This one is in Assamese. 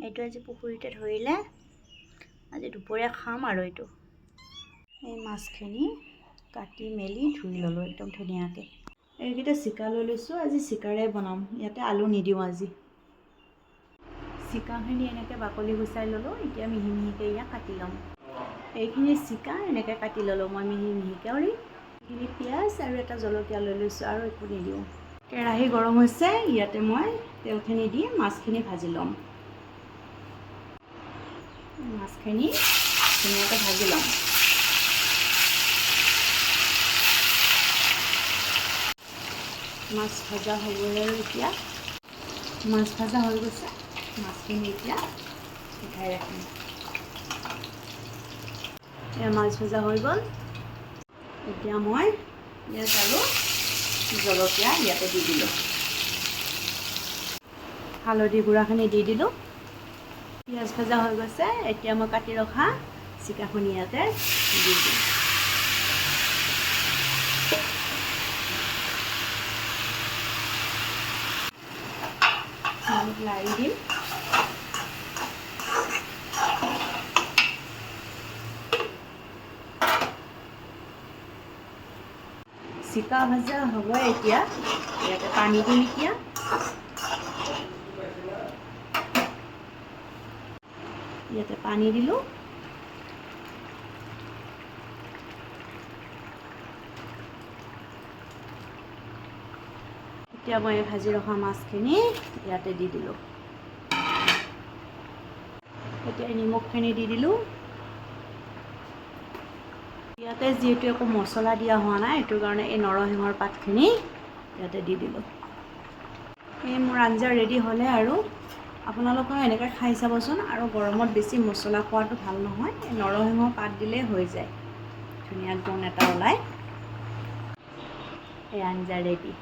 এইটো আজি পুখুৰীতে ধৰিলে, আজি দুপৰীয়া খাম আৰু এইটো। এই মাছখিনি কাটি মেলি ধুই ল'লোঁ একদম ধুনীয়াকৈ। এইকেইটা জিকা লৈ লৈছোঁ, আজি জিকাৰে বনাম, ইয়াতে আলু নিদিওঁ আজি। জিকাখিনি এনেকৈ বাকলি গুচাই ল'লোঁ, এতিয়া মিহি মিহিকৈ ইয়াক কাটি ল'ম। এইখিনি জিকা এনেকৈ কাটি ল'লোঁ মই মিহি মিহিকৈ কৰি। এইখিনি পিঁয়াজ আৰু এটা জলকীয়া লৈ লৈছোঁ আৰু একো নিদিওঁ। কেৰাহী গৰম হৈছে, ইয়াতে মই তেলখিনি দি মাছখিনি ভাজি ল'ম। মাছখিনি ধুনীয়াকৈ ভাজি ল'ম। মাছ ভাজা হ'ব আৰু এতিয়া মাছ ভাজা হৈ গৈছে, মাছখিনি এতিয়া উঠাই ৰাখিম। এয়া মাছ ভাজা হৈ গ'ল। এতিয়া মই পিঁয়াজ আৰু জলকীয়া ইয়াতে দি দিলোঁ। হালধি গুড়াখিনি দি দিলোঁ। পিঁয়াজ ভাজা হৈ গৈছে, এতিয়া মই কাটি ৰখা জিকাখিনি ইয়াতে দি দিম। লাৰি দিম। জিকা ভাজা হ'ব এতিয়া, ইয়াতে পানী দিম এতিয়া। ইয়াতে পানী দিলোঁ। এতিয়া মই ভাজি ৰখা মাছখিনি ইয়াতে দি দিলোঁ। এতিয়া নিমখখিনি দি দিলোঁ। ইয়াতে যিহেতু একো মছলা দিয়া হোৱা নাই, সেইটো কাৰণে এই নৰসিংহৰ পাতখিনি ইয়াতে দি দিলোঁ। এই মোৰ আঞ্জা ৰেডি হ'লে আৰু আপোনালোকেও এনেকৈ খাই চাবচোন। আৰু গৰমত বেছি মছলা খোৱাটো ভাল নহয়, এই নৰসিংহ পাত দিলেই হৈ যায়, ধুনীয়া গুণ এটা ওলায়। এই আঞ্জা ৰেডি।